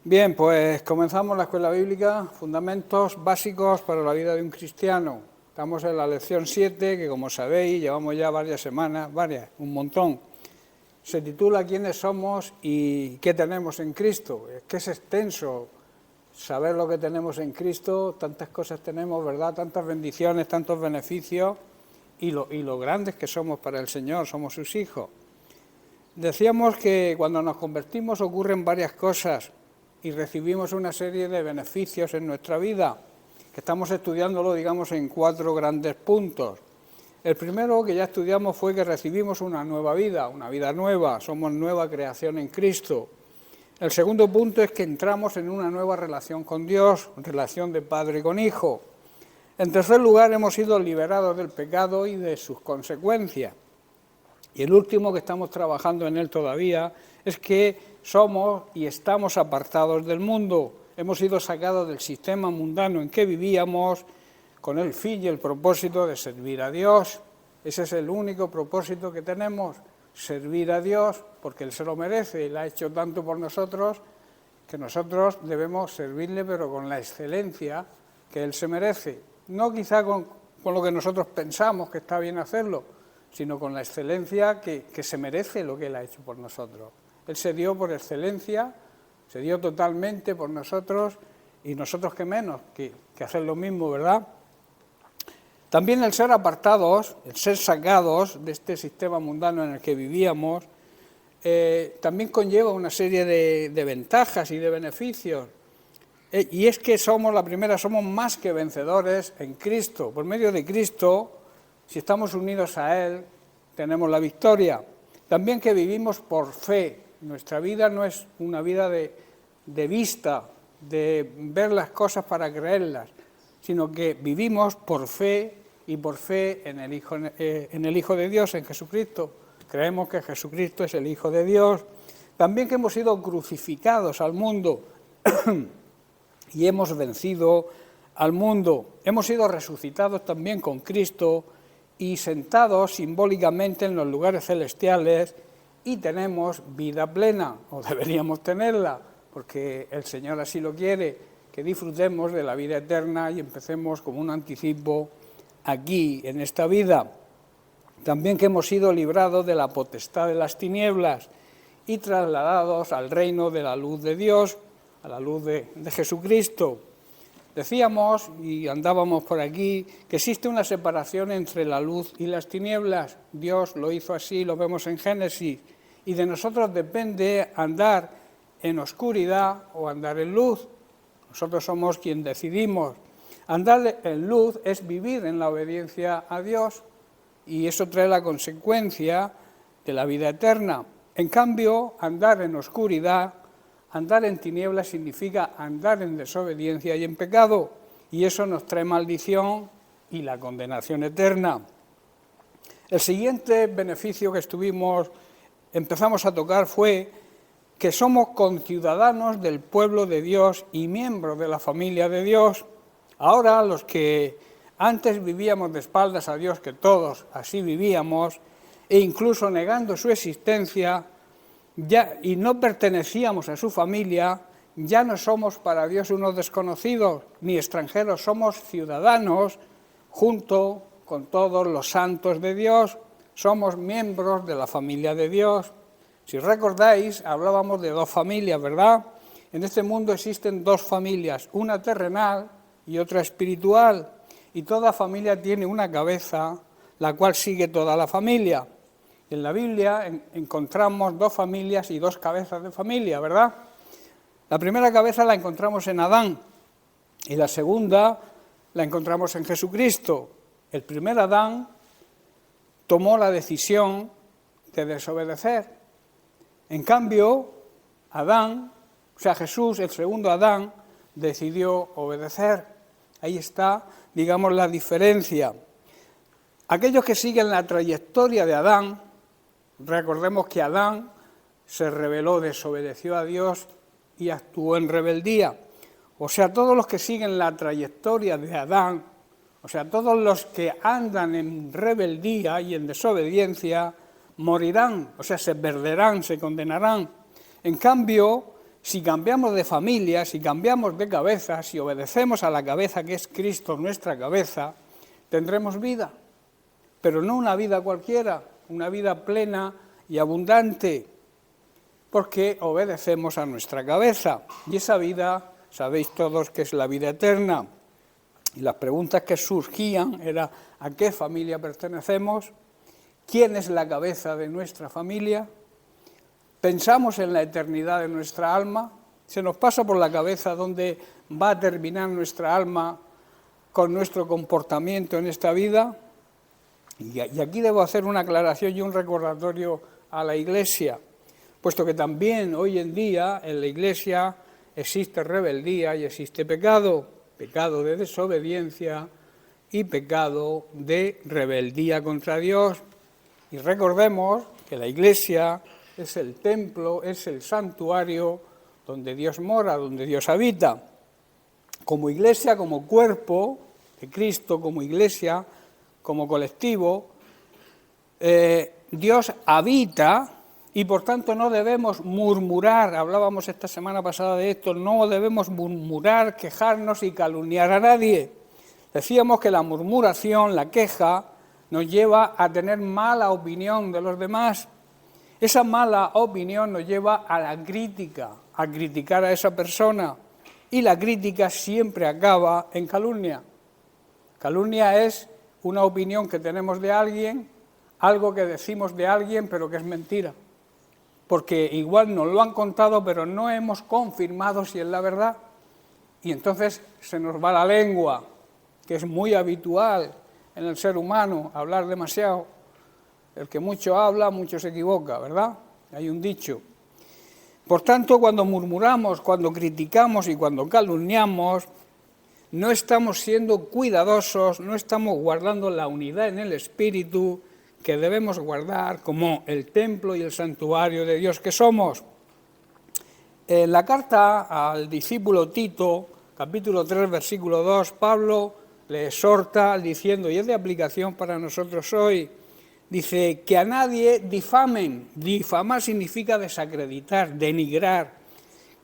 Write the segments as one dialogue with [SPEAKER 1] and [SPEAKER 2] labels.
[SPEAKER 1] Bien, pues comenzamos la escuela bíblica, fundamentos básicos para la vida de un cristiano. Estamos en la lección 7, que como sabéis, llevamos ya varias semanas, un montón. Se titula ¿Quiénes somos y qué tenemos en Cristo? Es que es extenso saber lo que tenemos en Cristo, tantas cosas tenemos, ¿verdad? Tantas bendiciones, tantos beneficios y lo grandes que somos para el Señor, somos sus hijos. Decíamos que cuando nos convertimos ocurren varias cosas y recibimos una serie de beneficios en nuestra vida, que estamos estudiándolo, digamos, en 4 grandes puntos. El primero que ya estudiamos fue que recibimos una vida nueva, somos nueva creación en Cristo. El segundo punto es que entramos en una nueva relación con Dios, relación de padre con hijo. En tercer lugar, hemos sido liberados del pecado y de sus consecuencias. Y el último, que estamos trabajando en él todavía, es que somos y estamos apartados del mundo. Hemos sido sacados del sistema mundano en que vivíamos con el fin y el propósito de servir a Dios. Ese es el único propósito que tenemos, servir a Dios, porque Él se lo merece, Él ha hecho tanto por nosotros, que nosotros debemos servirle, pero con la excelencia que Él se merece. No quizá con lo que nosotros pensamos que está bien hacerlo, sino con la excelencia que se merece lo que Él ha hecho por nosotros. Él se dio por excelencia, se dio totalmente por nosotros, y nosotros qué menos que hacer lo mismo, ¿verdad? También el ser apartados, el ser sacados de este sistema mundano en el que vivíamos, también conlleva una serie de ventajas y de beneficios. Y es que somos más que vencedores en Cristo. Por medio de Cristo, si estamos unidos a Él, tenemos la victoria. También que vivimos por fe. Nuestra vida no es una vida de vista, de ver las cosas para creerlas, sino que vivimos por fe y por fe en el Hijo de Dios, en Jesucristo. Creemos que Jesucristo es el Hijo de Dios. También que hemos sido crucificados al mundo y hemos vencido al mundo. Hemos sido resucitados también con Cristo y sentados simbólicamente en los lugares celestiales, y tenemos vida plena, o deberíamos tenerla, porque el Señor así lo quiere, que disfrutemos de la vida eterna y empecemos como un anticipo aquí, en esta vida. También que hemos sido librados de la potestad de las tinieblas y trasladados al reino de la luz de Dios, a la luz de Jesucristo. Decíamos, y andábamos por aquí, que existe una separación entre la luz y las tinieblas. Dios lo hizo así, lo vemos en Génesis, y de nosotros depende andar en oscuridad o andar en luz. Nosotros somos quien decidimos. Andar en luz es vivir en la obediencia a Dios, y eso trae la consecuencia de la vida eterna. En cambio, andar en oscuridad, andar en tinieblas, significa andar en desobediencia y en pecado, y eso nos trae maldición y la condenación eterna. El siguiente beneficio que empezamos a tocar fue que somos conciudadanos del pueblo de Dios y miembros de la familia de Dios. Ahora, los que antes vivíamos de espaldas a Dios, que todos así vivíamos, e incluso negando su existencia, y no pertenecíamos a su familia, ya no somos para Dios unos desconocidos ni extranjeros, somos ciudadanos junto con todos los santos de Dios, somos miembros de la familia de Dios. Si recordáis, hablábamos de 2 familias, ¿verdad? En este mundo existen 2 familias, una terrenal y otra espiritual, y toda familia tiene una cabeza, la cual sigue toda la familia. En la Biblia encontramos 2 familias y 2 cabezas de familia, ¿verdad? La primera cabeza la encontramos en Adán y la segunda la encontramos en Jesucristo. El primer Adán tomó la decisión de desobedecer. En cambio, Jesús, el segundo Adán, decidió obedecer. Ahí está, digamos, la diferencia. Aquellos que siguen la trayectoria de Adán, recordemos que Adán se rebeló, desobedeció a Dios y actuó en rebeldía. O sea, todos los que siguen la trayectoria de Adán, o sea, todos los que andan en rebeldía y en desobediencia, morirán, o sea, se perderán, se condenarán. En cambio, si cambiamos de familia, si cambiamos de cabeza, si obedecemos a la cabeza que es Cristo, nuestra cabeza, tendremos vida, pero no una vida cualquiera, una vida plena y abundante, porque obedecemos a nuestra cabeza. Y esa vida, sabéis todos que es la vida eterna. Y las preguntas que surgían era, ¿a qué familia pertenecemos? ¿Quién es la cabeza de nuestra familia? ¿Pensamos en la eternidad de nuestra alma? ¿Se nos pasa por la cabeza dónde va a terminar nuestra alma con nuestro comportamiento en esta vida? Y aquí debo hacer una aclaración y un recordatorio a la Iglesia, puesto que también hoy en día en la Iglesia existe rebeldía y existe pecado, pecado de desobediencia y pecado de rebeldía contra Dios. Y recordemos que la Iglesia es el templo, es el santuario donde Dios mora, donde Dios habita. Como Iglesia, como cuerpo de Cristo, como Iglesia, como colectivo, Dios habita y por tanto no debemos murmurar. Hablábamos esta semana pasada de esto, no debemos murmurar, quejarnos y calumniar a nadie. Decíamos que la murmuración, la queja, nos lleva a tener mala opinión de los demás. Esa mala opinión nos lleva a la crítica, a criticar a esa persona. Y la crítica siempre acaba en calumnia. Calumnia es una opinión que tenemos de alguien, algo que decimos de alguien, pero que es mentira. Porque igual nos lo han contado, pero no hemos confirmado si es la verdad. Y entonces se nos va la lengua, que es muy habitual en el ser humano, hablar demasiado. El que mucho habla, mucho se equivoca, ¿verdad? Hay un dicho. Por tanto, cuando murmuramos, cuando criticamos y cuando calumniamos, no estamos siendo cuidadosos, no estamos guardando la unidad en el espíritu que debemos guardar como el templo y el santuario de Dios que somos. En la carta al discípulo Tito, capítulo 3, versículo 2, Pablo le exhorta diciendo, y es de aplicación para nosotros hoy, dice que a nadie difamen. Difamar significa desacreditar, denigrar,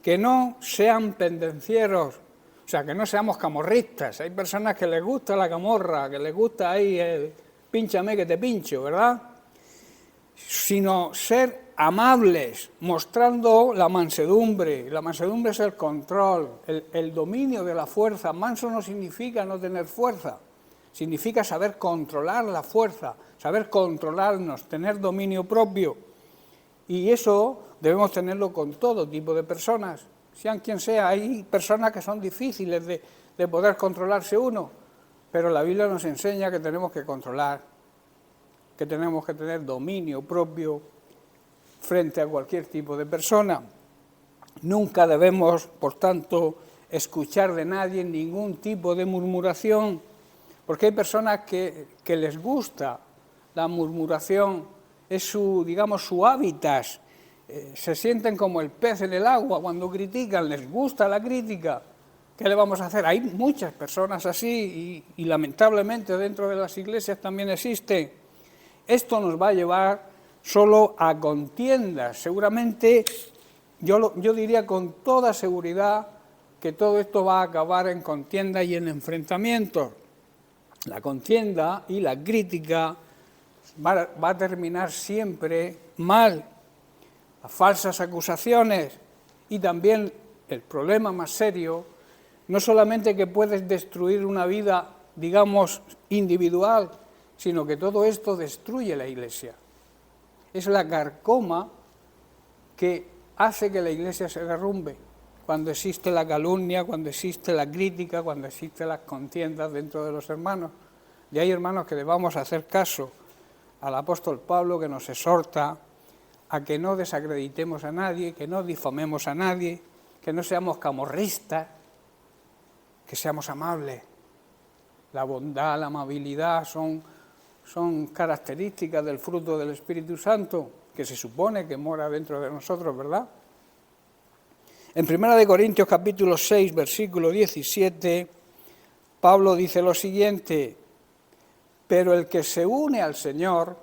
[SPEAKER 1] que no sean pendencieros, o sea, que no seamos camorristas. Hay personas que les gusta la camorra, que les gusta ahí pínchame que te pincho, ¿verdad? Sino ser amables, mostrando la mansedumbre. La mansedumbre es el control, el dominio de la fuerza. Manso no significa no tener fuerza, significa saber controlar la fuerza, saber controlarnos, tener dominio propio. Y eso debemos tenerlo con todo tipo de personas, sean quien sea. Hay personas que son difíciles de poder controlarse uno, pero la Biblia nos enseña que tenemos que controlar, que tenemos que tener dominio propio frente a cualquier tipo de persona. Nunca debemos, por tanto, escuchar de nadie ningún tipo de murmuración, porque hay personas que les gusta la murmuración, es su, digamos, su hábitat, se sienten como el pez en el agua cuando critican, les gusta la crítica. ¿Qué le vamos a hacer? Hay muchas personas así y lamentablemente dentro de las iglesias también existen. Esto nos va a llevar solo a contiendas. Seguramente, yo diría con toda seguridad que todo esto va a acabar en contiendas y en enfrentamientos. La contienda y la crítica va a terminar siempre mal. Las falsas acusaciones y también el problema más serio, no solamente que puedes destruir una vida, digamos, individual, sino que todo esto destruye la Iglesia. Es la carcoma que hace que la Iglesia se derrumbe, cuando existe la calumnia, cuando existe la crítica, cuando existen las contiendas dentro de los hermanos. Y hay hermanos que debamos hacer caso al apóstol Pablo, que nos exhorta a que no desacreditemos a nadie, que no difamemos a nadie, que no seamos camorristas, que seamos amables. La bondad, la amabilidad son características del fruto del Espíritu Santo, que se supone que mora dentro de nosotros, ¿verdad? En 1 Corintios capítulo 6, versículo 17, Pablo dice lo siguiente: pero el que se une al Señor,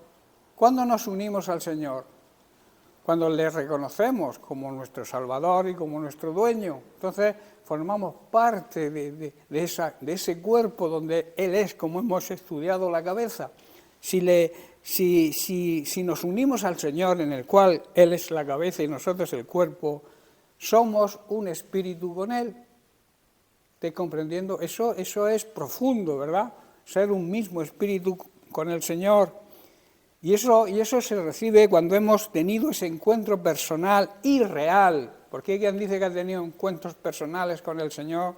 [SPEAKER 1] ¿cuándo nos unimos al Señor? cuando le reconocemos como nuestro Salvador y como nuestro dueño. Entonces formamos parte de ese cuerpo donde Él es, como hemos estudiado la cabeza. Si nos unimos al Señor, en el cual Él es la cabeza y nosotros el cuerpo, somos un espíritu con Él. ¿Estáis comprendiendo? Eso es profundo, ¿verdad? Ser un mismo espíritu con el Señor. Y eso se recibe cuando hemos tenido ese encuentro personal y real. Porque hay quien dice que ha tenido encuentros personales con el Señor,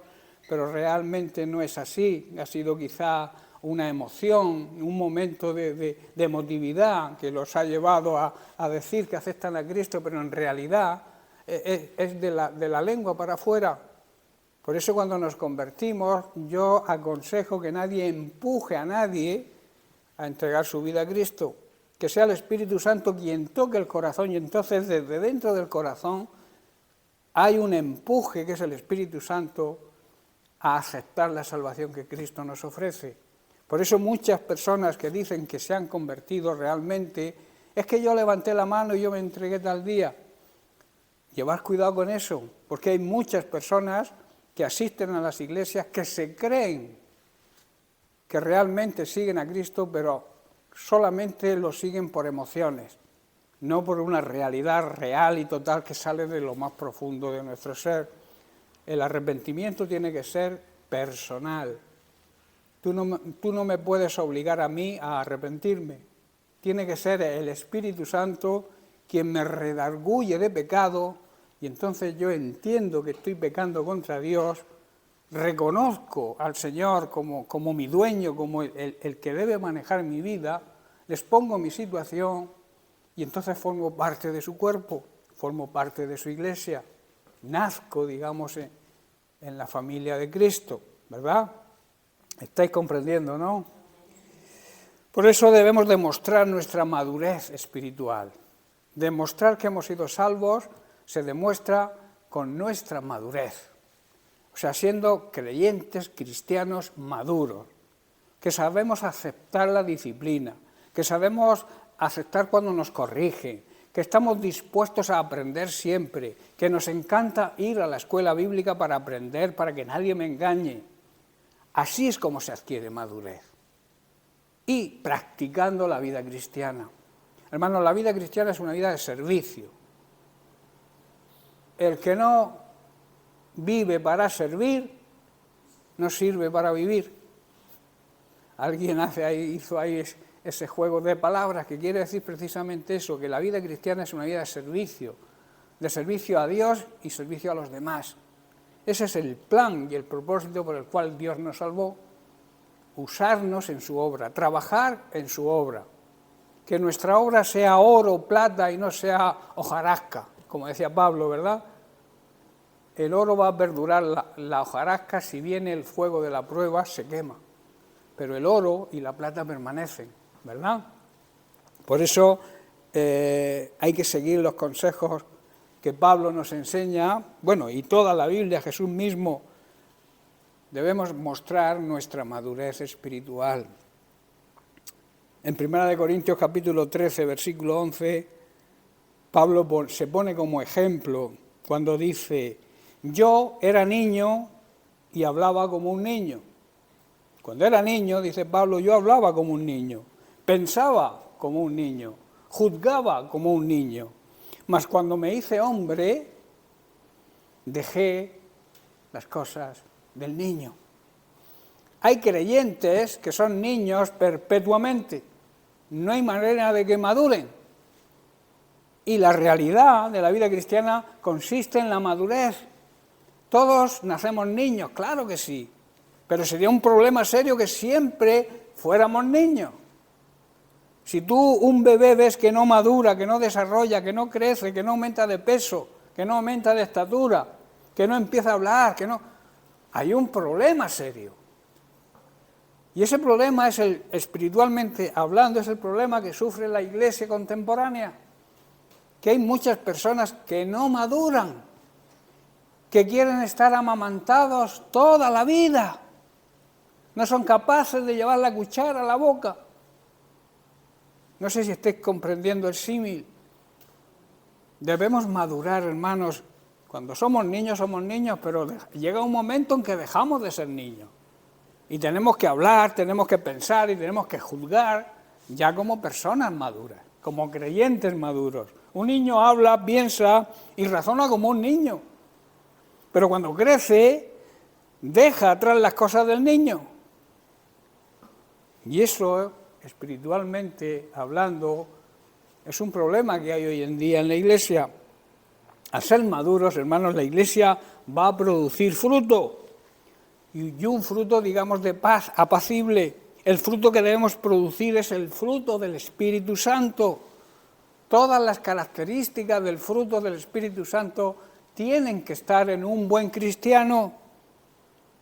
[SPEAKER 1] pero realmente no es así. Ha sido quizá una emoción, un momento de emotividad que los ha llevado a decir que aceptan a Cristo, pero en realidad es de la lengua para afuera. Por eso cuando nos convertimos, yo aconsejo que nadie empuje a nadie a entregar su vida a Cristo, que sea el Espíritu Santo quien toque el corazón, y entonces desde dentro del corazón hay un empuje, que es el Espíritu Santo, a aceptar la salvación que Cristo nos ofrece. Por eso muchas personas que dicen que se han convertido realmente, es que yo levanté la mano y yo me entregué tal día. Llevad cuidado con eso, porque hay muchas personas que asisten a las iglesias que se creen que realmente siguen a Cristo, pero solamente lo siguen por emociones, no por una realidad real y total que sale de lo más profundo de nuestro ser. El arrepentimiento tiene que ser personal. Tú no me puedes obligar a mí a arrepentirme. Tiene que ser el Espíritu Santo quien me redarguye de pecado, y entonces yo entiendo que estoy pecando contra Dios, reconozco al Señor como mi dueño, como el que debe manejar mi vida, les pongo mi situación y entonces formo parte de su cuerpo, formo parte de su iglesia, nazco, digamos, en la familia de Cristo, ¿verdad? ¿Estáis comprendiendo, no? Por eso debemos demostrar nuestra madurez espiritual. Demostrar que hemos sido salvos se demuestra con nuestra madurez. O sea, siendo creyentes, cristianos maduros, que sabemos aceptar la disciplina, que sabemos aceptar cuando nos corrigen, que estamos dispuestos a aprender siempre, que nos encanta ir a la escuela bíblica para aprender, para que nadie me engañe. Así es como se adquiere madurez. Y practicando la vida cristiana. Hermanos, la vida cristiana es una vida de servicio. El que no vive para servir, no sirve para vivir. Alguien hizo ahí ese juego de palabras que quiere decir precisamente eso, que la vida cristiana es una vida de servicio a Dios y servicio a los demás. Ese es el plan y el propósito por el cual Dios nos salvó, usarnos en su obra, trabajar en su obra. Que nuestra obra sea oro, plata y no sea hojarasca, como decía Pablo, ¿verdad? El oro va a perdurar, la hojarasca, si viene el fuego de la prueba, se quema. Pero el oro y la plata permanecen, ¿verdad? Por eso hay que seguir los consejos que Pablo nos enseña, bueno, y toda la Biblia, Jesús mismo, debemos mostrar nuestra madurez espiritual. En 1 Corintios capítulo 13, versículo 11, Pablo se pone como ejemplo cuando dice: yo era niño y hablaba como un niño. Cuando era niño, dice Pablo, yo hablaba como un niño, pensaba como un niño, juzgaba como un niño. Mas cuando me hice hombre, dejé las cosas del niño. Hay creyentes que son niños perpetuamente. No hay manera de que maduren. Y la realidad de la vida cristiana consiste en la madurez. Todos nacemos niños, claro que sí, pero sería un problema serio que siempre fuéramos niños. Si tú, un bebé, ves que no madura, que no desarrolla, que no crece, que no aumenta de peso, que no aumenta de estatura, que no empieza a hablar, que no... hay un problema serio. Y ese problema es espiritualmente hablando, es el problema que sufre la iglesia contemporánea. Que hay muchas personas que no maduran, que quieren estar amamantados toda la vida. No son capaces de llevar la cuchara a la boca. No sé si estáis comprendiendo el símil. Debemos madurar, hermanos. Cuando somos niños, pero llega un momento en que dejamos de ser niños. Y tenemos que hablar, tenemos que pensar y tenemos que juzgar ya como personas maduras, como creyentes maduros. Un niño habla, piensa y razona como un niño. Pero cuando crece, deja atrás las cosas del niño. Y eso, espiritualmente hablando, es un problema que hay hoy en día en la Iglesia. Al ser maduros, hermanos, la Iglesia va a producir fruto. Y un fruto, digamos, de paz, apacible. El fruto que debemos producir es el fruto del Espíritu Santo. Todas las características del fruto del Espíritu Santo tienen que estar en un buen cristiano,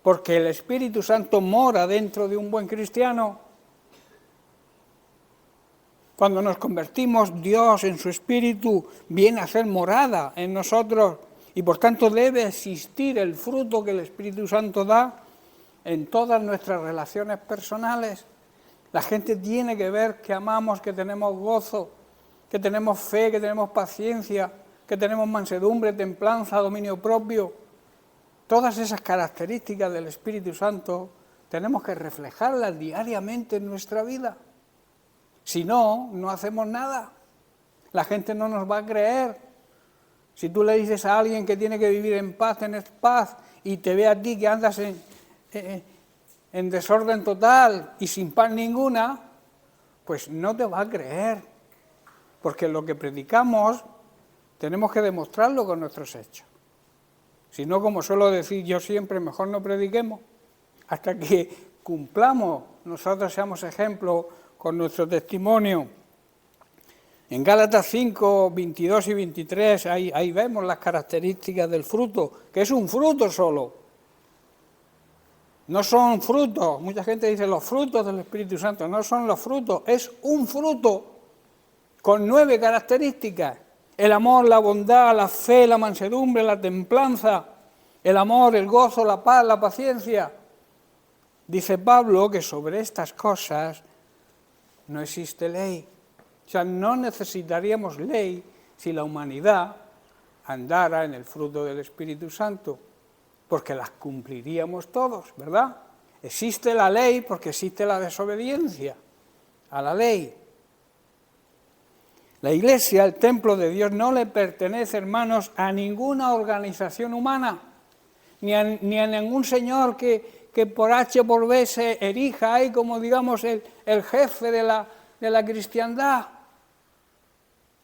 [SPEAKER 1] porque el Espíritu Santo mora dentro de un buen cristiano. Cuando nos convertimos, Dios en su Espíritu viene a hacer morada en nosotros y por tanto debe existir el fruto que el Espíritu Santo da en todas nuestras relaciones personales. La gente tiene que ver que amamos, que tenemos gozo, que tenemos fe, que tenemos paciencia, que tenemos mansedumbre, templanza, dominio propio. Todas esas características del Espíritu Santo tenemos que reflejarlas diariamente en nuestra vida. Si no, no hacemos nada. La gente no nos va a creer. Si tú le dices a alguien que tiene que vivir en paz, tenés paz, y te ve a ti que andas en desorden total y sin paz ninguna, pues no te va a creer. Porque lo que predicamos tenemos que demostrarlo con nuestros hechos. Si no, como suelo decir yo siempre, mejor no prediquemos hasta que cumplamos, nosotros seamos ejemplo con nuestro testimonio. En Gálatas 5, 22 y 23, ahí vemos las características del fruto, que es un fruto solo. No son frutos, mucha gente dice los frutos del Espíritu Santo, no son los frutos, es un fruto con 9 características. El amor, la bondad, la fe, la mansedumbre, la templanza, el amor, el gozo, la paz, la paciencia. Dice Pablo que sobre estas cosas no existe ley. O sea, no necesitaríamos ley si la humanidad andara en el fruto del Espíritu Santo, porque las cumpliríamos todos, ¿verdad? Existe la ley porque existe la desobediencia a la ley. La Iglesia, el templo de Dios, no le pertenece, hermanos, a ninguna organización humana, ni a ningún señor que por H o por B se erija ahí como, digamos, el jefe de la cristiandad.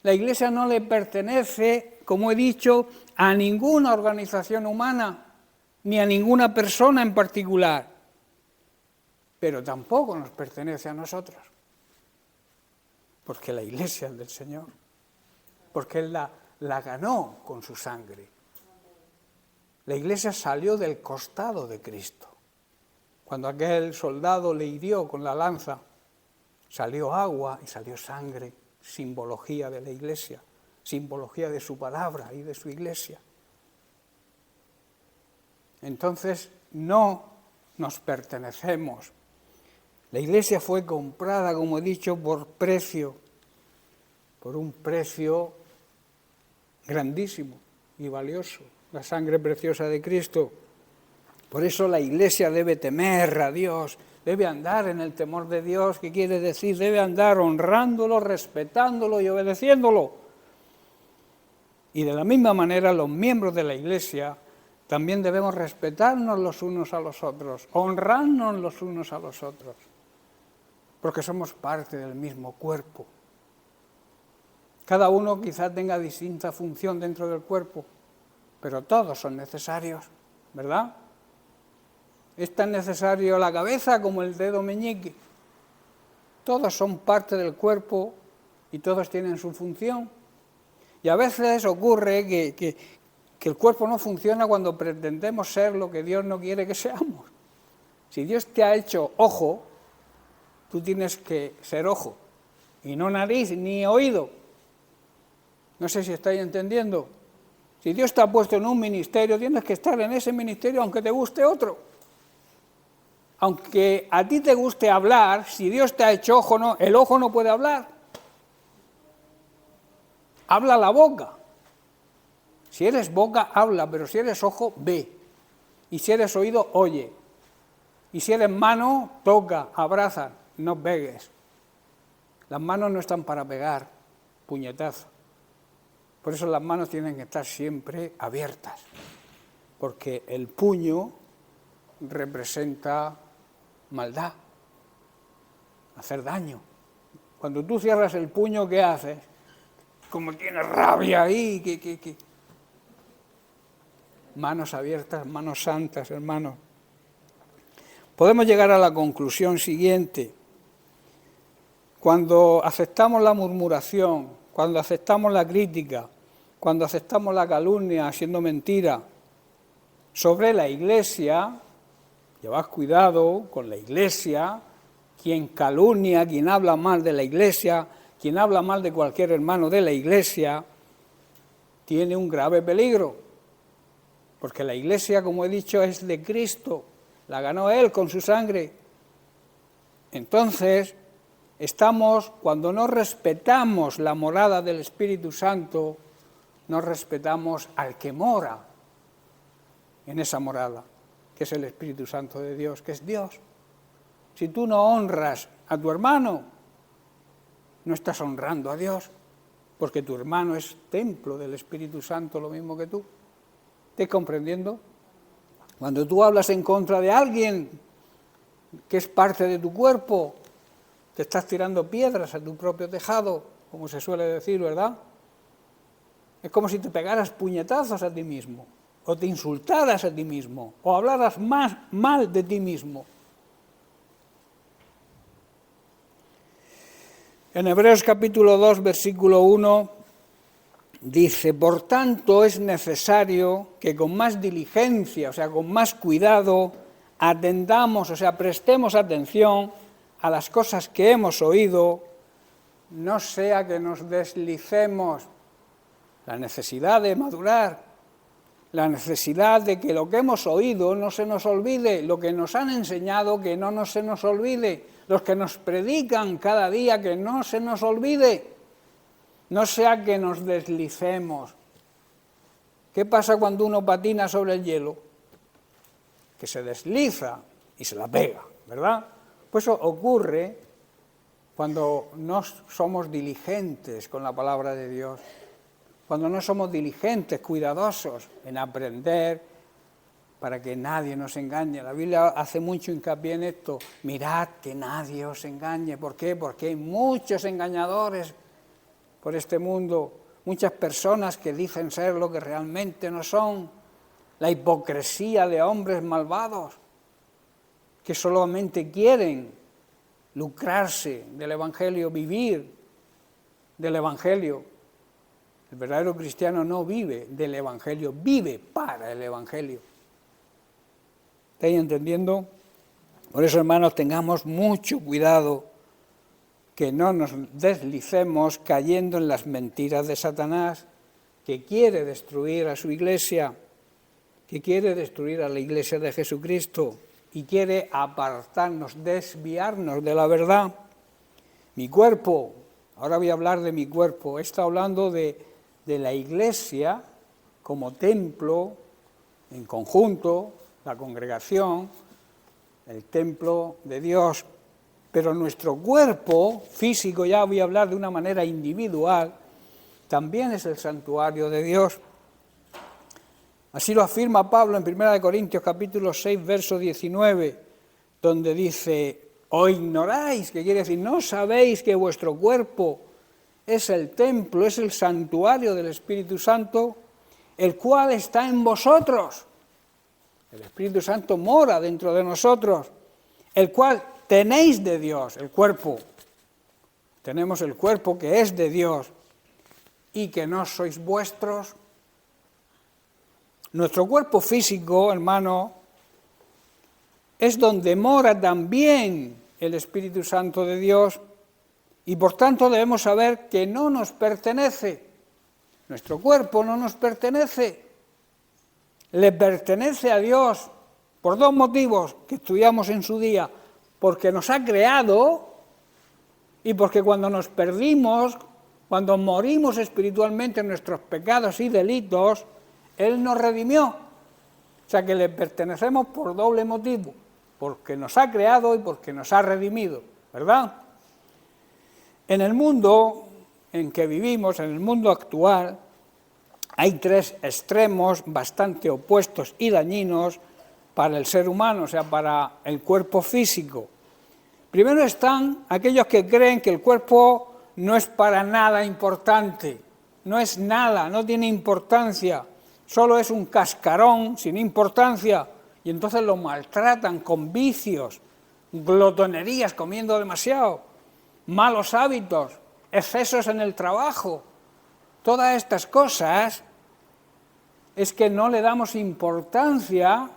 [SPEAKER 1] La Iglesia no le pertenece, como he dicho, a ninguna organización humana, ni a ninguna persona en particular, pero tampoco nos pertenece a nosotros, porque la Iglesia es del Señor, porque Él la ganó con su sangre. La Iglesia salió del costado de Cristo. Cuando aquel soldado le hirió con la lanza, salió agua y salió sangre, simbología de la Iglesia, simbología de su palabra y de su Iglesia. Entonces no nos pertenecemos. La Iglesia fue comprada, como he dicho, por un precio grandísimo y valioso, la sangre preciosa de Cristo. Por eso la Iglesia debe temer a Dios, debe andar en el temor de Dios, que quiere decir, debe andar honrándolo, respetándolo y obedeciéndolo. Y de la misma manera los miembros de la Iglesia también debemos respetarnos los unos a los otros, honrarnos los unos a los otros, porque somos parte del mismo cuerpo. Cada uno quizás tenga distinta función dentro del cuerpo, pero todos son necesarios, ¿verdad? Es tan necesario la cabeza como el dedo meñique. Todos son parte del cuerpo y todos tienen su función. Y a veces ocurre que el cuerpo no funciona cuando pretendemos ser lo que Dios no quiere que seamos. Si Dios te ha hecho ojo, tú tienes que ser ojo, y no nariz ni oído. No sé si estáis entendiendo. Si Dios te ha puesto en un ministerio, tienes que estar en ese ministerio aunque te guste otro. Aunque a ti te guste hablar, si Dios te ha hecho ojo, el ojo no puede hablar. Habla la boca, Si eres boca, habla, pero si eres ojo, ve. Y si eres oído, oye. Y si eres mano, toca, abraza, no pegues. Las manos no están para pegar puñetazos. Por eso las manos tienen que estar siempre abiertas, porque el puño representa maldad, hacer daño. Cuando tú cierras el puño, ¿qué haces? Como tienes rabia ahí, Manos abiertas, manos santas, hermanos. Podemos llegar a la conclusión siguiente. Cuando aceptamos la murmuración, cuando aceptamos la crítica, cuando aceptamos la calumnia siendo mentira sobre la Iglesia, llevad cuidado con la Iglesia, quien calumnia, quien habla mal de la Iglesia, quien habla mal de cualquier hermano de la Iglesia, tiene un grave peligro, porque la Iglesia, como he dicho, es de Cristo, la ganó Él con su sangre. Entonces, cuando no respetamos la morada del Espíritu Santo, no respetamos al que mora en esa morada, que es el Espíritu Santo de Dios, que es Dios. Si tú no honras a tu hermano, no estás honrando a Dios, porque tu hermano es templo del Espíritu Santo, lo mismo que tú. ¿Estás comprendiendo? Cuando tú hablas en contra de alguien que es parte de tu cuerpo, te estás tirando piedras a tu propio tejado, como se suele decir, ¿verdad? Es como si te pegaras puñetazos a ti mismo, o te insultaras a ti mismo, o hablaras más mal de ti mismo. En Hebreos capítulo 2, versículo 1, dice: por tanto es necesario que con más diligencia, o sea, con más cuidado, atendamos, o sea, prestemos atención a las cosas que hemos oído, no sea que nos deslicemos. La necesidad de madurar, la necesidad de que lo que hemos oído no se nos olvide, lo que nos han enseñado que no se nos olvide, los que nos predican cada día que no se nos olvide, no sea que nos deslicemos. ¿Qué pasa cuando uno patina sobre el hielo? Que se desliza y se la pega, ¿verdad? Pues eso ocurre cuando no somos diligentes con la palabra de Dios, cuando no somos diligentes, cuidadosos en aprender para que nadie nos engañe. La Biblia hace mucho hincapié en esto: mirad que nadie os engañe. ¿Por qué? Porque hay muchos engañadores por este mundo, muchas personas que dicen ser lo que realmente no son, la hipocresía de hombres malvados que solamente quieren lucrarse del Evangelio, vivir del Evangelio. El verdadero cristiano no vive del Evangelio, vive para el Evangelio. ¿Estáis entendiendo? Por eso, hermanos, tengamos mucho cuidado que no nos deslicemos cayendo en las mentiras de Satanás, que quiere destruir a su iglesia, que quiere destruir a la iglesia de Jesucristo y quiere apartarnos, desviarnos de la verdad. Mi cuerpo, ahora voy a hablar de mi cuerpo, he estado hablando de la iglesia como templo, en conjunto, la congregación, el templo de Dios, pero nuestro cuerpo físico, ya voy a hablar de una manera individual, también es el santuario de Dios. Así lo afirma Pablo en 1 Corintios capítulo 6, verso 19, donde dice: o ignoráis, que quiere decir, no sabéis que vuestro cuerpo es el templo, es el santuario del Espíritu Santo, el cual está en vosotros. El Espíritu Santo mora dentro de nosotros, el cual tenéis de Dios, el cuerpo. Tenemos el cuerpo que es de Dios y que no sois vuestros. Nuestro cuerpo físico, hermano, es donde mora también el Espíritu Santo de Dios y por tanto debemos saber que no nos pertenece. Nuestro cuerpo no nos pertenece. Le pertenece a Dios por dos motivos que estudiamos en su día: porque nos ha creado y porque cuando nos perdimos, cuando morimos espiritualmente en nuestros pecados y delitos, Él nos redimió. O sea que le pertenecemos por doble motivo, porque nos ha creado y porque nos ha redimido, ¿verdad? En el mundo en que vivimos, en el mundo actual, hay tres extremos bastante opuestos y dañinos para el ser humano, o sea, para el cuerpo físico. Primero están aquellos que creen que el cuerpo no es para nada importante, no es nada, no tiene importancia, solo es un cascarón sin importancia, y entonces lo maltratan con vicios, glotonerías, comiendo demasiado, malos hábitos, excesos en el trabajo. Todas estas cosas es que no le damos importancia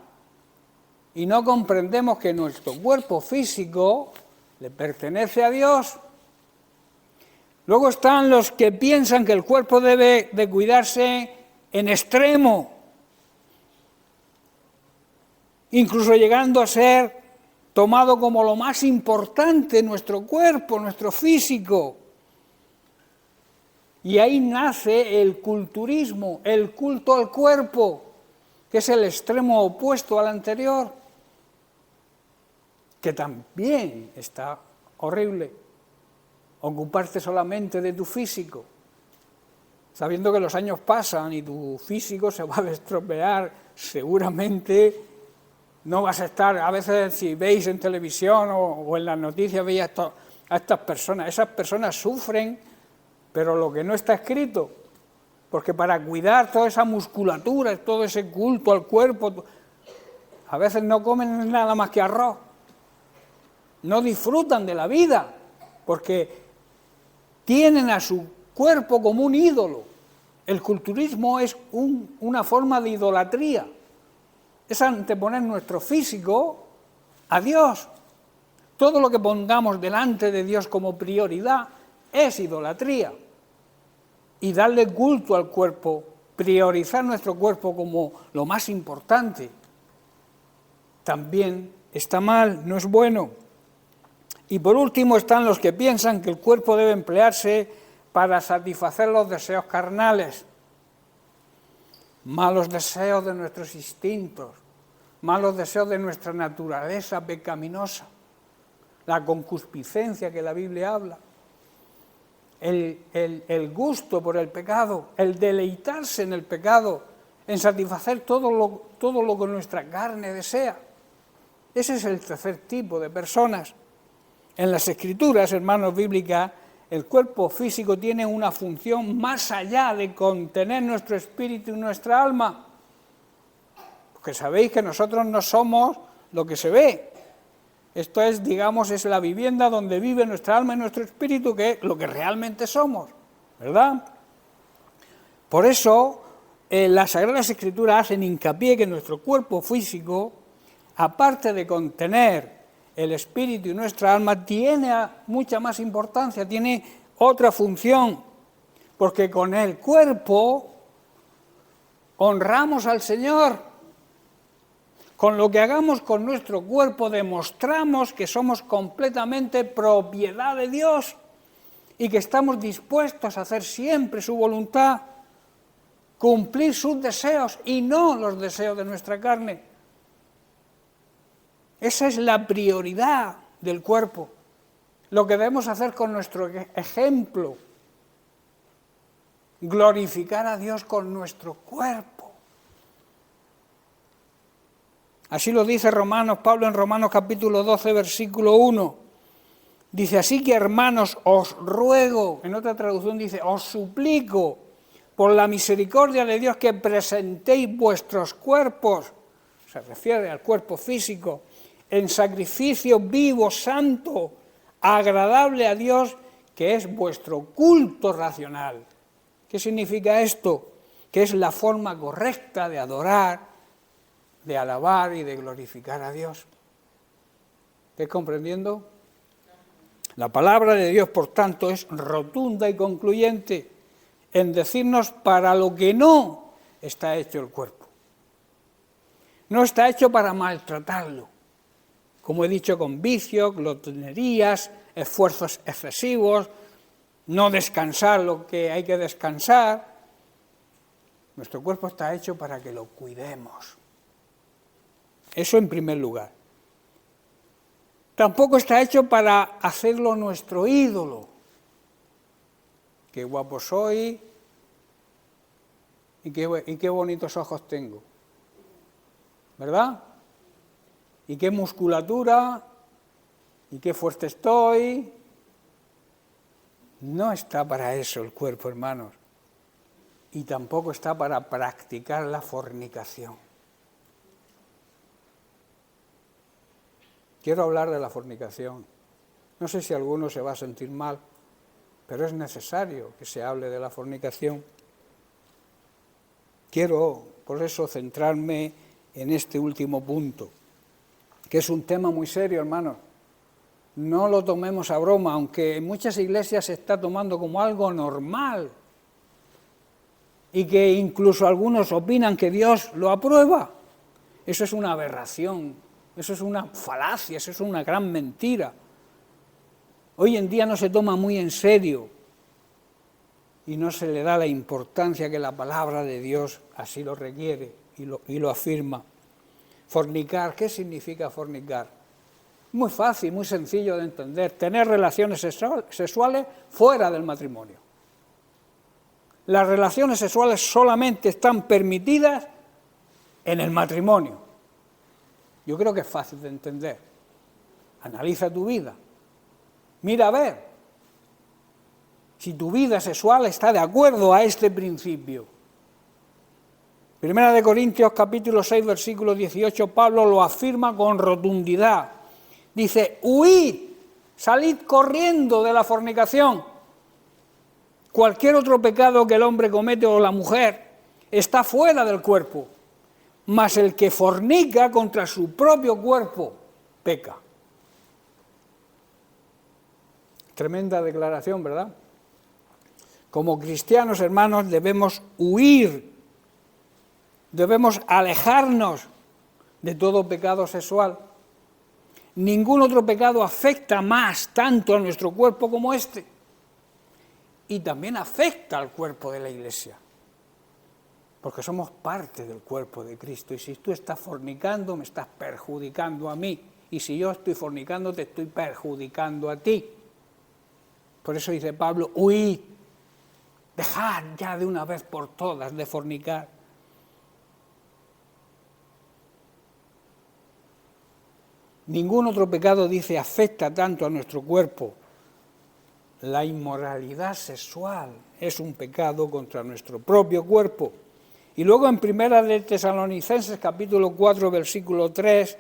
[SPEAKER 1] y no comprendemos que nuestro cuerpo físico le pertenece a Dios. Luego están los que piensan que el cuerpo debe de cuidarse en extremo, incluso llegando a ser tomado como lo más importante nuestro cuerpo, nuestro físico. Y ahí nace el culturismo, el culto al cuerpo, que es el extremo opuesto al anterior, que también está horrible. Ocuparte solamente de tu físico, sabiendo que los años pasan y tu físico se va a estropear, seguramente no vas a estar, a veces si veis en televisión o en las noticias veis a estas personas, esas personas sufren, pero lo que no está escrito, porque para cuidar toda esa musculatura, todo ese culto al cuerpo, a veces no comen nada más que arroz, no disfrutan de la vida, porque tienen a su cuerpo como un ídolo. El culturismo es una forma de idolatría, es anteponer nuestro físico a Dios. Todo lo que pongamos delante de Dios como prioridad es idolatría. Y darle culto al cuerpo, priorizar nuestro cuerpo como lo más importante, también está mal, no es bueno. Y por último están los que piensan que el cuerpo debe emplearse para satisfacer los deseos carnales, malos deseos de nuestros instintos, malos deseos de nuestra naturaleza pecaminosa, la concupiscencia que la Biblia habla, el gusto por el pecado, el deleitarse en el pecado, en satisfacer todo lo que nuestra carne desea. Ese es el tercer tipo de personas. En las Escrituras, hermanos bíblicas, el cuerpo físico tiene una función más allá de contener nuestro espíritu y nuestra alma. Porque sabéis que nosotros no somos lo que se ve. Esto es, digamos, es la vivienda donde vive nuestra alma y nuestro espíritu, que es lo que realmente somos, ¿verdad? Por eso, las Sagradas Escrituras hacen hincapié que nuestro cuerpo físico, aparte de contener el espíritu y nuestra alma, tiene mucha más importancia, tiene otra función, porque con el cuerpo honramos al Señor. Con lo que hagamos con nuestro cuerpo demostramos que somos completamente propiedad de Dios y que estamos dispuestos a hacer siempre su voluntad, cumplir sus deseos y no los deseos de nuestra carne. Esa es la prioridad del cuerpo, lo que debemos hacer con nuestro ejemplo, glorificar a Dios con nuestro cuerpo. Así lo dice Pablo en Romanos capítulo 12, versículo 1. Dice, así que hermanos, os ruego, en otra traducción dice, os suplico, por la misericordia de Dios, que presentéis vuestros cuerpos, se refiere al cuerpo físico, en sacrificio vivo, santo, agradable a Dios, que es vuestro culto racional. ¿Qué significa esto? Que es la forma correcta de adorar, de alabar y de glorificar a Dios. ¿Estáis comprendiendo? La palabra de Dios, por tanto, es rotunda y concluyente en decirnos para lo que no está hecho el cuerpo. No está hecho para maltratarlo, como he dicho, con vicios, glotonerías, esfuerzos excesivos, no descansar lo que hay que descansar, Nuestro cuerpo está hecho para que lo cuidemos. Eso en primer lugar. Tampoco está hecho para hacerlo nuestro ídolo. Qué guapo soy y qué bonitos ojos tengo. ¿Verdad? Y qué musculatura y qué fuerte estoy. No está para eso el cuerpo, hermanos. Y tampoco está para practicar la fornicación. Quiero hablar de la fornicación. No sé si alguno se va a sentir mal, pero es necesario que se hable de la fornicación. Quiero, por eso, centrarme en este último punto, que es un tema muy serio, hermanos. No lo tomemos a broma, aunque en muchas iglesias se está tomando como algo normal y que incluso algunos opinan que Dios lo aprueba. Eso es una aberración, eso es una falacia, eso es una gran mentira. Hoy en día no se toma muy en serio y no se le da la importancia que la palabra de Dios así lo requiere y lo afirma. Fornicar, ¿qué significa fornicar? Muy fácil, muy sencillo de entender. Tener relaciones sexuales fuera del matrimonio. Las relaciones sexuales solamente están permitidas en el matrimonio. Yo creo que es fácil de entender. Analiza tu vida. Mira a ver si tu vida sexual está de acuerdo a este principio. Primera de Corintios, capítulo 6, versículo 18, Pablo lo afirma con rotundidad. Dice, huid, salid corriendo de la fornicación. Cualquier otro pecado que el hombre comete o la mujer está fuera del cuerpo, mas el que fornica contra su propio cuerpo peca. Tremenda declaración, ¿verdad? Como cristianos, hermanos, debemos huir, debemos alejarnos de todo pecado sexual. Ningún otro pecado afecta más tanto a nuestro cuerpo como este. Y también afecta al cuerpo de la Iglesia, porque somos parte del cuerpo de Cristo. Y si tú estás fornicando, me estás perjudicando a mí. Y si yo estoy fornicando, te estoy perjudicando a ti. Por eso dice Pablo, huid, dejad ya de una vez por todas de fornicar. Ningún otro pecado, dice, afecta tanto a nuestro cuerpo. La inmoralidad sexual es un pecado contra nuestro propio cuerpo. Y luego en Primera de Tesalonicenses, capítulo 4, versículo 3,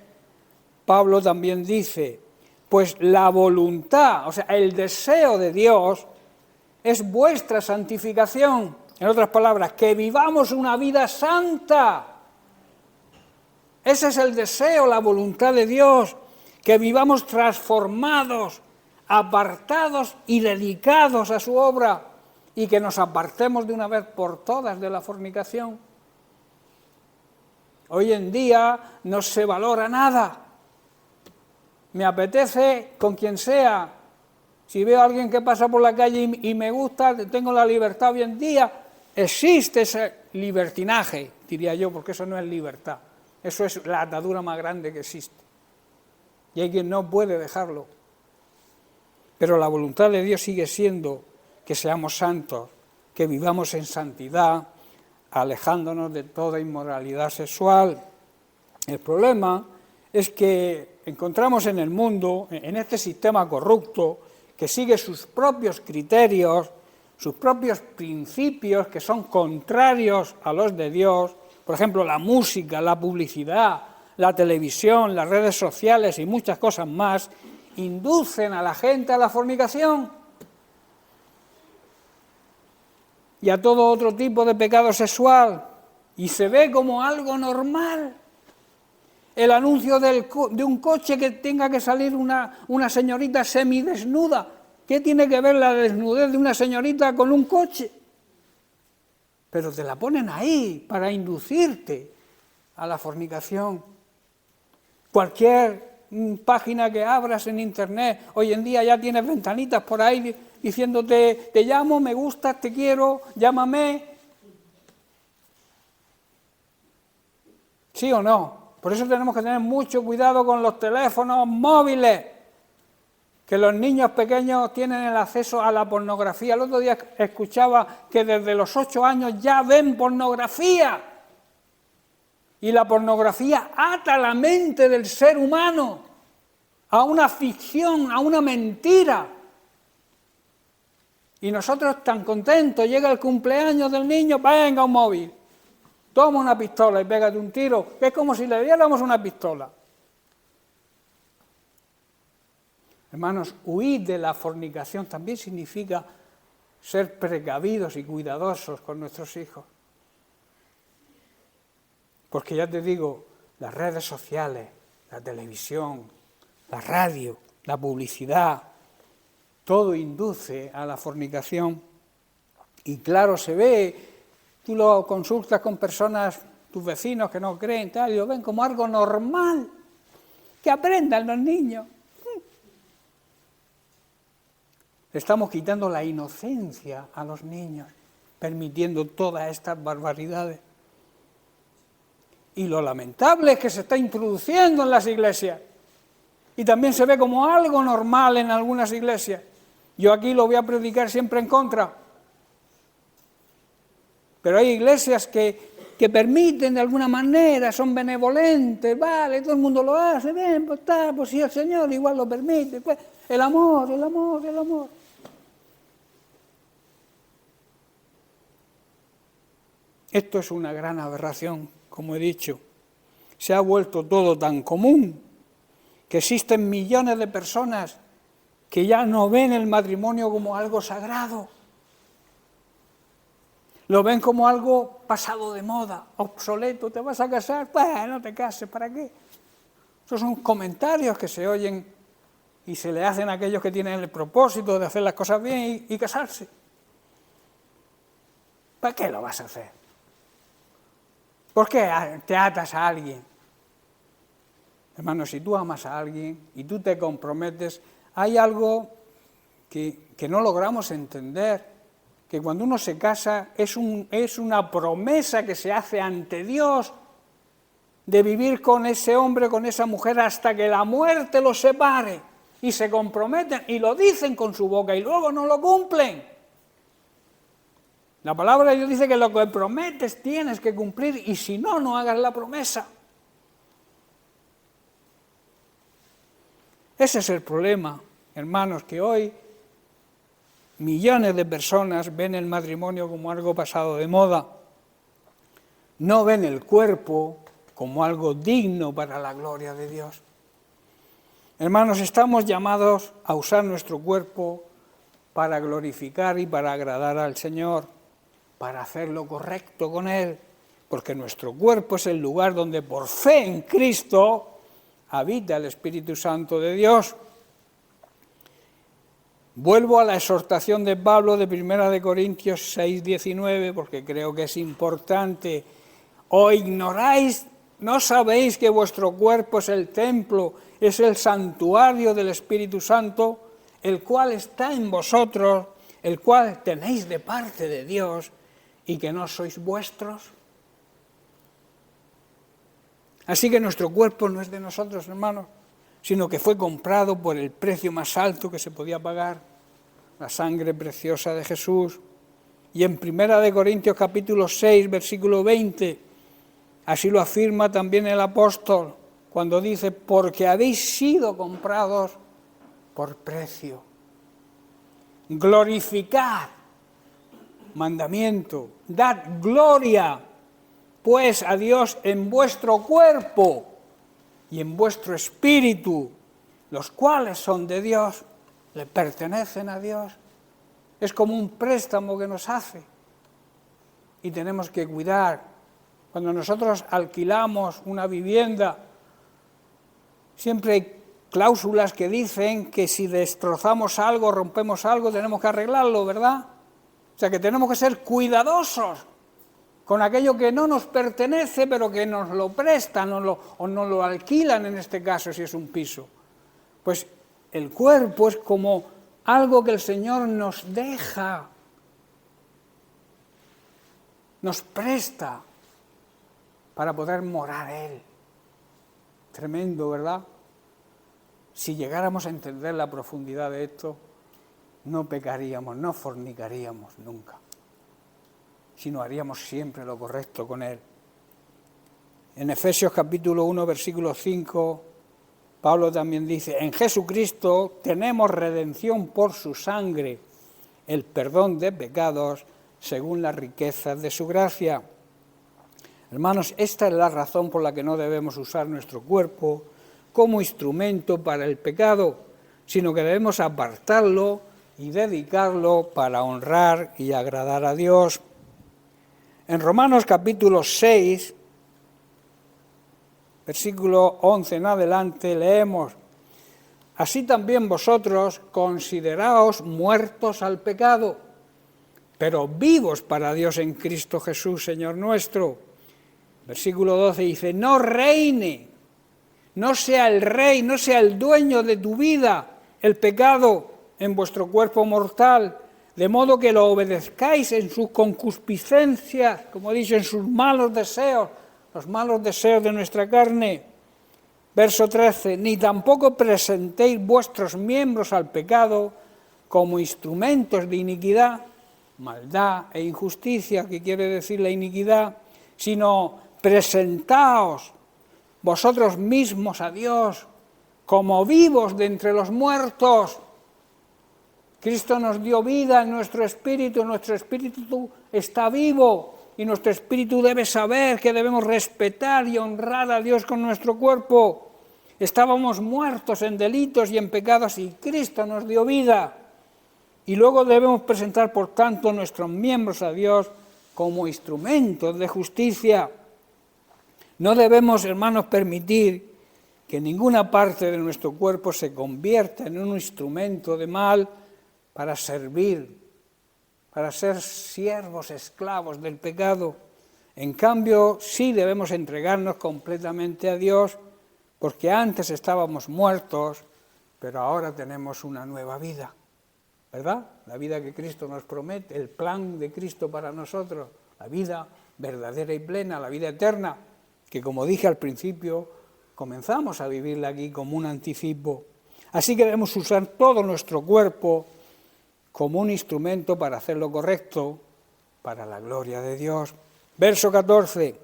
[SPEAKER 1] Pablo también dice, pues la voluntad, o sea, el deseo de Dios es vuestra santificación. En otras palabras, que vivamos una vida santa. Ese es el deseo, la voluntad de Dios, que vivamos transformados, apartados y dedicados a su obra, y que nos apartemos de una vez por todas de la fornicación. Hoy en día no se valora nada. Me apetece con quien sea. Si veo a alguien que pasa por la calle y me gusta, tengo la libertad hoy en día. Existe ese libertinaje, diría yo, porque eso no es libertad. Eso es la atadura más grande que existe. Y hay quien no puede dejarlo. Pero la voluntad de Dios sigue siendo que seamos santos, que vivamos en santidad, alejándonos de toda inmoralidad sexual. El problema es que encontramos en el mundo, en este sistema corrupto, que sigue sus propios criterios, sus propios principios que son contrarios a los de Dios, por ejemplo, la música, la publicidad, la televisión, las redes sociales y muchas cosas más, inducen a la gente a la fornicación y a todo otro tipo de pecado sexual, y se ve como algo normal. El anuncio de un coche que tenga que salir una señorita semidesnuda. ¿Qué tiene que ver la desnudez de una señorita con un coche? Pero te la ponen ahí para inducirte a la fornicación. Cualquier página que abras en internet, hoy en día ya tienes ventanitas por ahí diciéndote, te llamo, me gustas, te quiero, llámame. ¿Sí o no? Por eso tenemos que tener mucho cuidado con los teléfonos móviles, que los niños pequeños tienen el acceso a la pornografía. El otro día escuchaba que desde los 8 años ya ven pornografía. Y la pornografía ata la mente del ser humano a una ficción, a una mentira. Y nosotros tan contentos, llega el cumpleaños del niño, venga un móvil, toma una pistola y pégate un tiro, que es como si le diéramos una pistola. Hermanos, huir de la fornicación también significa ser precavidos y cuidadosos con nuestros hijos. Porque ya te digo, las redes sociales, la televisión, la radio, la publicidad, todo induce a la fornicación. Y claro, se ve, tú lo consultas con personas, tus vecinos que no creen, tal, y lo ven como algo normal, que aprendan los niños. Estamos quitando la inocencia a los niños, permitiendo todas estas barbaridades. Y lo lamentable es que se está introduciendo en las iglesias. Y también se ve como algo normal en algunas iglesias. Yo aquí lo voy a predicar siempre en contra. Pero hay iglesias que permiten de alguna manera, son benevolentes, vale, todo el mundo lo hace, bien, pues está, pues si el Señor igual lo permite, pues el amor, el amor, el amor. Esto es una gran aberración, como he dicho. Se ha vuelto todo tan común que existen millones de personas que ya no ven el matrimonio como algo sagrado. Lo ven como algo pasado de moda, obsoleto. ¿Te vas a casar? Pues no te cases, ¿para qué? Esos son comentarios que se oyen y se le hacen a aquellos que tienen el propósito de hacer las cosas bien y casarse. ¿Para qué lo vas a hacer? ¿Por qué te atas a alguien? Hermano, si tú amas a alguien y tú te comprometes, hay algo que no logramos entender, que cuando uno se casa es una promesa que se hace ante Dios de vivir con ese hombre, con esa mujer, hasta que la muerte los separe, y se comprometen y lo dicen con su boca y luego no lo cumplen. La palabra de Dios dice que lo que prometes tienes que cumplir y si no, no hagas la promesa. Ese es el problema, hermanos, que hoy millones de personas ven el matrimonio como algo pasado de moda. No ven el cuerpo como algo digno para la gloria de Dios. Hermanos, estamos llamados a usar nuestro cuerpo para glorificar y para agradar al Señor, para hacer lo correcto con Él, porque nuestro cuerpo es el lugar donde por fe en Cristo habita el Espíritu Santo de Dios. Vuelvo a la exhortación de Pablo de 1 Corintios 6:19, porque creo que es importante. ¿O ignoráis, no sabéis que vuestro cuerpo es el templo, es el santuario del Espíritu Santo, el cual está en vosotros, el cual tenéis de parte de Dios, y que no sois vuestros? Así que nuestro cuerpo no es de nosotros, hermanos, sino que fue comprado por el precio más alto que se podía pagar, la sangre preciosa de Jesús. Y en 1 Corintios capítulo 6, versículo 20, así lo afirma también el apóstol, cuando dice, porque habéis sido comprados por precio. Glorificad, mandamiento, dad gloria, pues a Dios en vuestro cuerpo y en vuestro espíritu, los cuales son de Dios, le pertenecen a Dios. Es como un préstamo que nos hace y tenemos que cuidar. Cuando nosotros alquilamos una vivienda, siempre hay cláusulas que dicen que si destrozamos algo, rompemos algo, tenemos que arreglarlo, ¿verdad? O sea que tenemos que ser cuidadosos con aquello que no nos pertenece, pero que nos lo prestan o nos lo alquilan, en este caso, si es un piso. Pues el cuerpo es como algo que el Señor nos deja, nos presta. para poder morar Él. Tremendo, ¿verdad? Si llegáramos a entender la profundidad de esto, no pecaríamos, no fornicaríamos nunca, sino haríamos siempre lo correcto con Él. En Efesios capítulo 1, versículo 5, Pablo también dice, en Jesucristo tenemos redención por su sangre, el perdón de pecados según las riquezas de su gracia. Hermanos, esta es la razón por la que no debemos usar nuestro cuerpo como instrumento para el pecado, sino que debemos apartarlo y dedicarlo para honrar y agradar a Dios. En Romanos capítulo 6, versículo 11 en adelante, leemos, así también vosotros consideraos muertos al pecado, pero vivos para Dios en Cristo Jesús, Señor nuestro. Versículo 12 dice, no reine, no sea el rey, no sea el dueño de tu vida, el pecado en vuestro cuerpo mortal, de modo que lo obedezcáis en sus concupiscencias, como dice, en sus malos deseos, los malos deseos de nuestra carne. Verso 13, ni tampoco presentéis vuestros miembros al pecado como instrumentos de iniquidad, maldad e injusticia, que quiere decir la iniquidad, sino presentaos vosotros mismos a Dios como vivos de entre los muertos. Cristo nos dio vida en nuestro espíritu está vivo y nuestro espíritu debe saber que debemos respetar y honrar a Dios con nuestro cuerpo. Estábamos muertos en delitos y en pecados y Cristo nos dio vida. Y luego debemos presentar, por tanto, nuestros miembros a Dios como instrumentos de justicia. No debemos, hermanos, permitir que ninguna parte de nuestro cuerpo se convierta en un instrumento de mal para servir, para ser siervos, esclavos del pecado. En cambio, sí debemos entregarnos completamente a Dios, porque antes estábamos muertos, pero ahora tenemos una nueva vida, ¿verdad? La vida que Cristo nos promete, el plan de Cristo para nosotros, la vida verdadera y plena, la vida eterna, que como dije al principio, comenzamos a vivirla aquí como un anticipo. Así que debemos usar todo nuestro cuerpo como un instrumento para hacer lo correcto, para la gloria de Dios. Verso 14,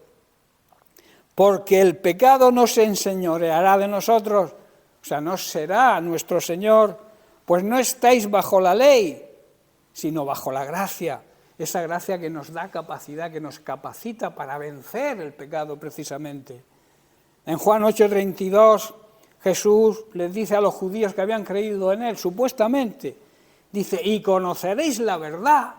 [SPEAKER 1] porque el pecado no se enseñoreará de nosotros, o sea, no será nuestro Señor, pues no estáis bajo la ley, sino bajo la gracia, esa gracia que nos da capacidad, que nos capacita para vencer el pecado precisamente. En Juan 8:32, Jesús les dice a los judíos que habían creído en Él, supuestamente, dice, y conoceréis la verdad,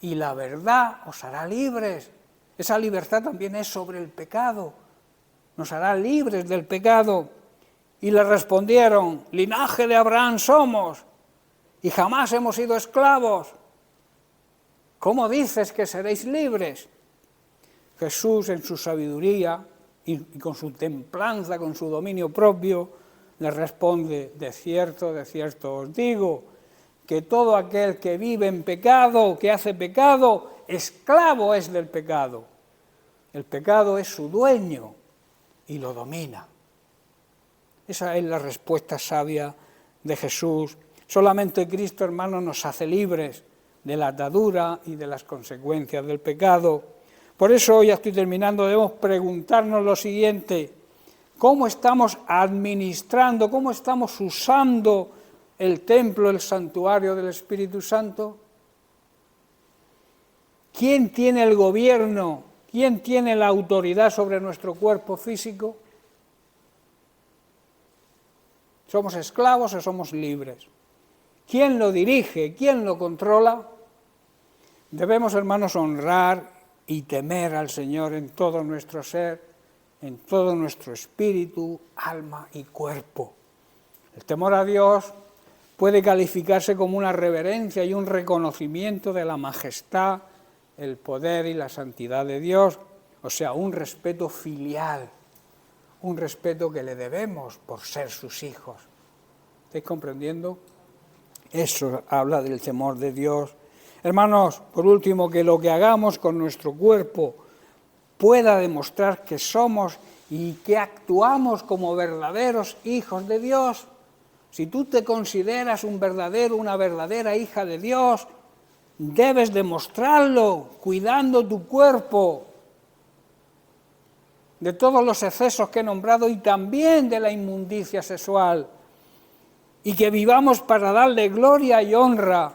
[SPEAKER 1] y la verdad os hará libres. Esa libertad también es sobre el pecado, nos hará libres del pecado. Y le respondieron, linaje de Abraham somos, y jamás hemos sido esclavos. ¿Cómo dices que seréis libres? Jesús, en su sabiduría y con su templanza, con su dominio propio, le responde, de cierto os digo, que todo aquel que vive en pecado, que hace pecado, esclavo es del pecado. El pecado es su dueño y lo domina. Esa es la respuesta sabia de Jesús. Solamente Cristo, hermanos, nos hace libres de la atadura y de las consecuencias del pecado. Por eso, ya estoy terminando, debemos preguntarnos lo siguiente: ¿cómo estamos administrando, cómo estamos usando el templo, el santuario del Espíritu Santo? ¿Quién tiene el gobierno? ¿Quién tiene la autoridad sobre nuestro cuerpo físico? ¿Somos esclavos o somos libres? ¿Quién lo dirige? ¿Quién lo controla? Debemos, hermanos, honrar y temer al Señor en todo nuestro ser, en todo nuestro espíritu, alma y cuerpo. El temor a Dios puede calificarse como una reverencia y un reconocimiento de la majestad, el poder y la santidad de Dios, o sea, un respeto filial, un respeto que le debemos por ser sus hijos. ¿Estáis comprendiendo? Eso habla del temor de Dios. Hermanos, por último, que lo que hagamos con nuestro cuerpo pueda demostrar que somos y que actuamos como verdaderos hijos de Dios. Si tú te consideras un verdadero, una verdadera hija de Dios, debes demostrarlo cuidando tu cuerpo de todos los excesos que he nombrado y también de la inmundicia sexual, y que vivamos para darle gloria y honra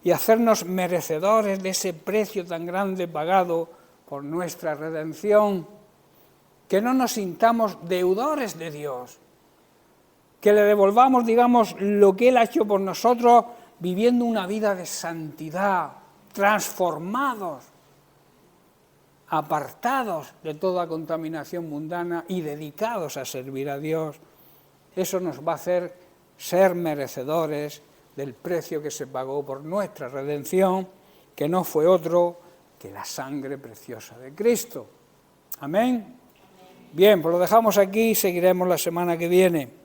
[SPEAKER 1] y hacernos merecedores de ese precio tan grande pagado por nuestra redención, que no nos sintamos deudores de Dios, que le devolvamos, digamos, lo que Él ha hecho por nosotros, viviendo una vida de santidad, transformados, apartados de toda contaminación mundana y dedicados a servir a Dios. Eso nos va a hacer ser merecedores del precio que se pagó por nuestra redención, que no fue otro que la sangre preciosa de Cristo. Amén. Bien, pues lo dejamos aquí y seguiremos la semana que viene.